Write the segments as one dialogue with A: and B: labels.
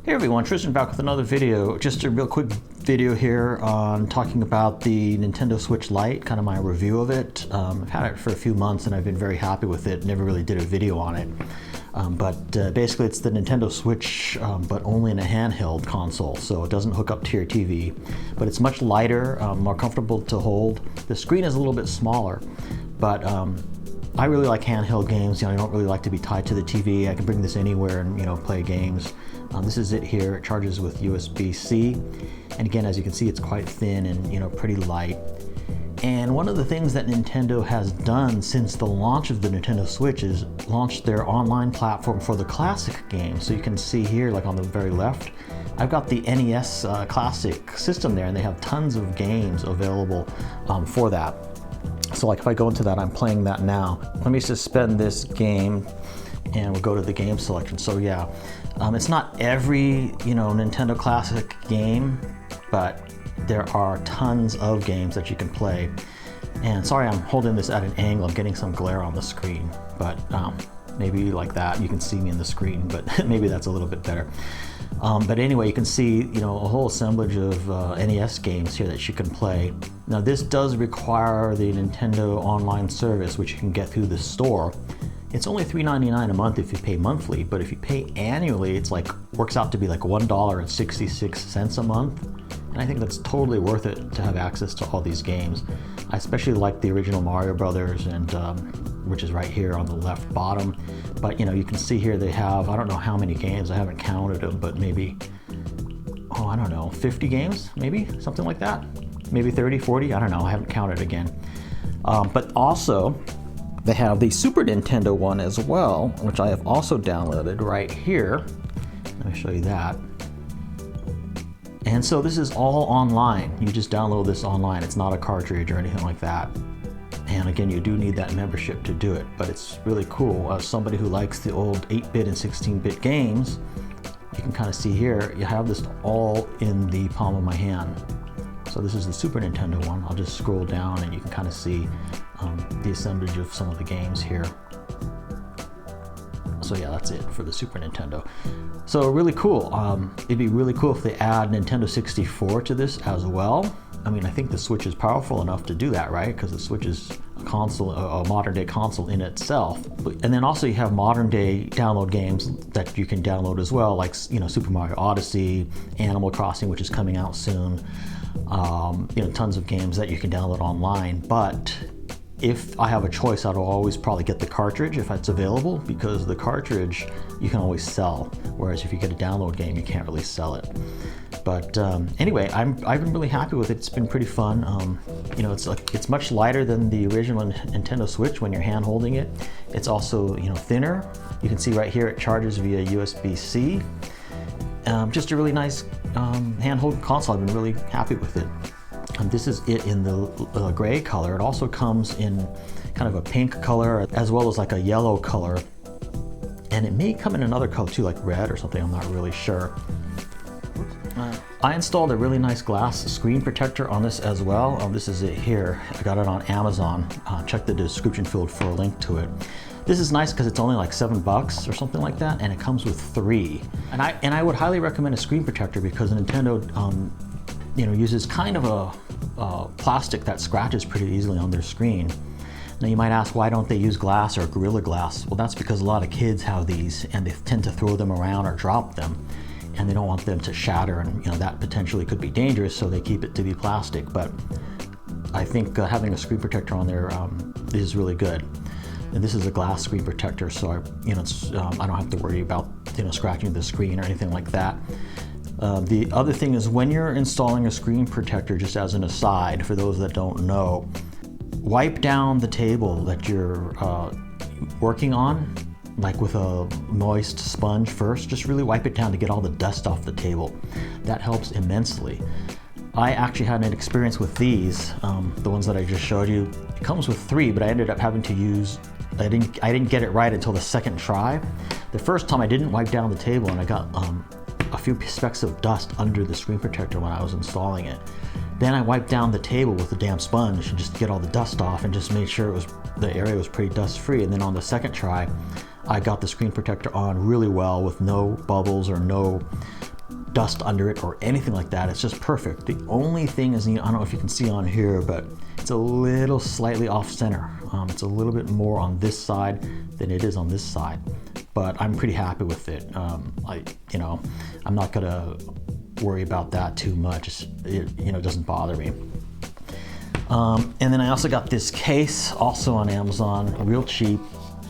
A: Hey everyone, Tristan back with another video. Just a real quick video here on talking about the Nintendo Switch Lite, kind of my review of it. I've had it for a few months and I've been very happy with it. Never really did a video on it. Basically it's the Nintendo Switch, but only in a handheld console, so it doesn't hook up to your TV. But it's much lighter, more comfortable to hold. The screen is a little bit smaller, but I really like handheld games. I don't really like to be tied to the TV. I can bring this anywhere and play games. This is it here. It charges with USB-C, and again, as you can see, it's quite thin and pretty light. And one of the things that Nintendo has done since the launch of the Nintendo Switch is launched their online platform for the classic games. So you can see here, like on the very left, I've got the NES Classic system there, and they have tons of games available for that. So like if I go into that, I'm playing that now. Let me suspend this game and we'll go to the game selection. So yeah, it's not every Nintendo Classic game, but there are tons of games that you can play. And sorry, I'm holding this at an angle. I'm getting some glare on the screen, but maybe like that you can see me in the screen, but maybe that's a little bit better. But anyway, you can see a whole assemblage of NES games here that you can play. Now this does require the Nintendo online service, which you can get through the store. It's only $3.99 a month if you pay monthly, but if you pay annually, it's works out to be like $1.66 a month. And I think that's totally worth it to have access to all these games. I especially like the original Mario Brothers, and which is right here on the left bottom. But you can see here they have, I don't know how many games, I haven't counted them, but maybe, I don't know, 50 games, maybe, something like that. Maybe 30, 40, I don't know, I haven't counted again. But also, they have the Super Nintendo one as well, which I have also downloaded right here. Let me show you that. And so this is all online. You just download this online. It's not a cartridge or anything like that. And again, you do need that membership to do it, but it's really cool. As somebody who likes the old 8-bit and 16-bit games, you can kind of see here, you have this all in the palm of my hand. So this is the Super Nintendo one. I'll just scroll down and you can kind of see the assemblage of some of the games here. So yeah, that's it for the Super Nintendo. So really cool. It'd be really cool if they add Nintendo 64 to this as well. I mean, I think the Switch is powerful enough to do that, right? Because the Switch is a console, a modern day console in itself. And then also you have modern day download games that you can download as well, like Super Mario Odyssey, Animal Crossing, which is coming out soon. Tons of games that you can download online. But if I have a choice, I'd always probably get the cartridge if it's available, because the cartridge you can always sell, whereas if you get a download game, you can't really sell it. But anyway, I've been really happy with it. It's been pretty fun. It's much lighter than the original Nintendo Switch when you're hand holding it. It's also thinner. You can see right here it charges via USB-C. Just a really nice handheld console. I've been really happy with it. This is it in the gray color. It also comes in kind of a pink color as well as like a yellow color. And it may come in another color too, like red or something, I'm not really sure. I installed a really nice glass screen protector on this as well. This is it here. I got it on Amazon. Check the description field for a link to it. This is nice because it's only like $7 or something like that, and it comes with 3. And I would highly recommend a screen protector because Nintendo uses kind of a plastic that scratches pretty easily on their screen. Now you might ask, why don't they use glass or Gorilla Glass? Well, that's because a lot of kids have these and they tend to throw them around or drop them, and they don't want them to shatter, and that potentially could be dangerous, so they keep it to be plastic. But I think having a screen protector on there is really good. And this is a glass screen protector, so I don't have to worry about scratching the screen or anything like that. The other thing is, when you're installing a screen protector, just as an aside, for those that don't know, wipe down the table that you're working on, like with a moist sponge first. Just really wipe it down to get all the dust off the table. That helps immensely. I actually had an experience with these, the ones that I just showed you. It comes with 3, but I ended up having to use, I didn't get it right until the second try. The first time I didn't wipe down the table, and I got a few specks of dust under the screen protector when I was installing it. Then I wiped down the table with a damp sponge and just to get all the dust off, and just made sure the area was pretty dust free. And then on the second try, I got the screen protector on really well with no bubbles or no dust under it or anything like that. It's just perfect. The only thing is, I don't know if you can see on here, but it's a little slightly off center. It's a little bit more on this side than it is on this side, but I'm pretty happy with it. I'm not gonna worry about that too much. It doesn't bother me. And then I also got this case, also on Amazon, real cheap.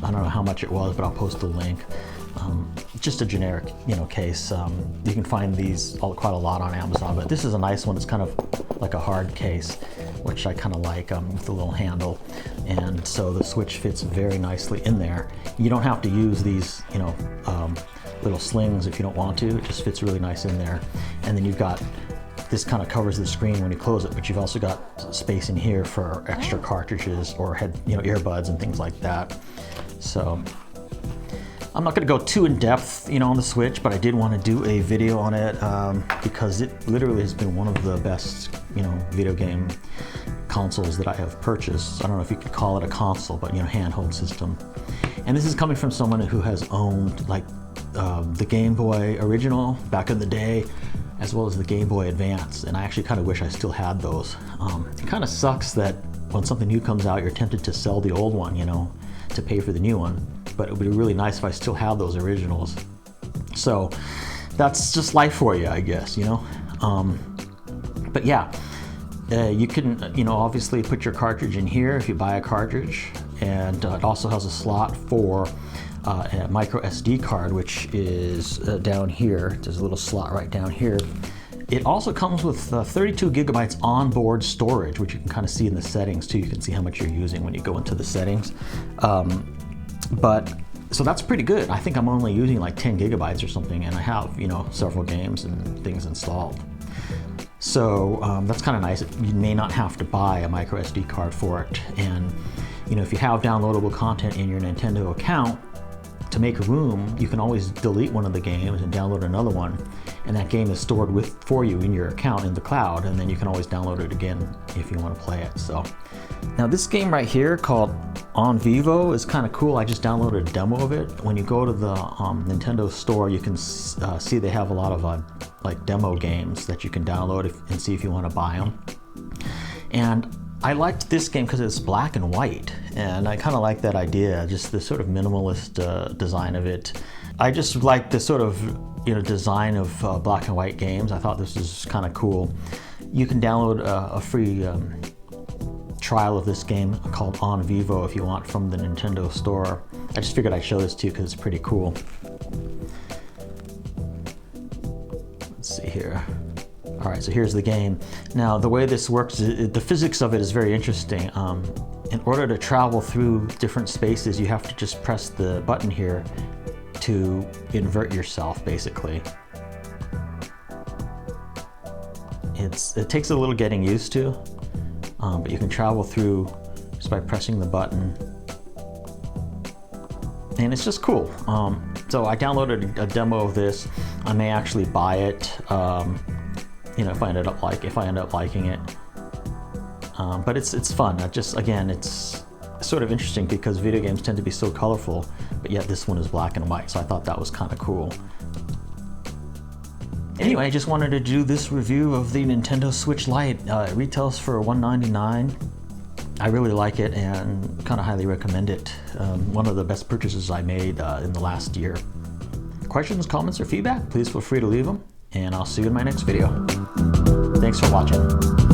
A: I don't know how much it was, but I'll post the link. Just a generic, case. You can find these quite a lot on Amazon, but this is a nice one. It's kind of like a hard case, which I kind of like, with a little handle. And so the Switch fits very nicely in there. You don't have to use these, little slings if you don't want to. It just fits really nice in there. And then you've got, this kind of covers the screen when you close it, but you've also got space in here for extra cartridges or earbuds and things like that. So I'm not going to go too in depth, on the Switch, but I did want to do a video on it because it literally has been one of the best, video game consoles that I have purchased. I don't know if you could call it a console, but handheld system. And this is coming from someone who has owned like the Game Boy original back in the day, as well as the Game Boy Advance. And I actually kind of wish I still had those. It kind of sucks that when something new comes out, you're tempted to sell the old one, to pay for the new one. But it would be really nice if I still had those originals. So that's just life for you, I guess, But yeah, you can, obviously put your cartridge in here if you buy a cartridge. And it also has a slot for a micro SD card, which is down here. There's a little slot right down here. It also comes with 32 gigabytes onboard storage, which you can kind of see in the settings too. You can see how much you're using when you go into the settings. So that's pretty good. I think I'm only using like 10 gigabytes or something, and I have, several games and things installed. So that's kind of nice. You may not have to buy a micro SD card for it. And, if you have downloadable content in your Nintendo account, to make room, you can always delete one of the games and download another one. And that game is stored for you in your account in the cloud, and then you can always download it again if you want to play it. So now this game right here called OVIVO is kind of cool. I just downloaded a demo of it. When you go to the Nintendo store, you can see they have a lot of like demo games that you can download and see if you want to buy them. And I liked this game because it's black and white, and I kind of like that idea, just the sort of minimalist design of it. I just like the sort of design of black and white games. I thought this was kind of cool. You can download a free trial of this game called OVIVO if you want from the Nintendo store. I just figured I'd show this to you because it's pretty cool. Let's see here. All right, so here's the game. Now, the way this works, the physics of it is very interesting. In order to travel through different spaces, you have to just press the button here to invert yourself, basically. It takes a little getting used to, but you can travel through just by pressing the button. And it's just cool. So I downloaded a demo of this. I may actually buy it. If I end up liking it. But it's fun. It's sort of interesting because video games tend to be so colorful, but yet this one is black and white. So I thought that was kind of cool. Anyway, I just wanted to do this review of the Nintendo Switch Lite. It retails for $199. I really like it and kind of highly recommend it. One of the best purchases I made in the last year. Questions, comments, or feedback, please feel free to leave them, and I'll see you in my next video. Thanks for watching.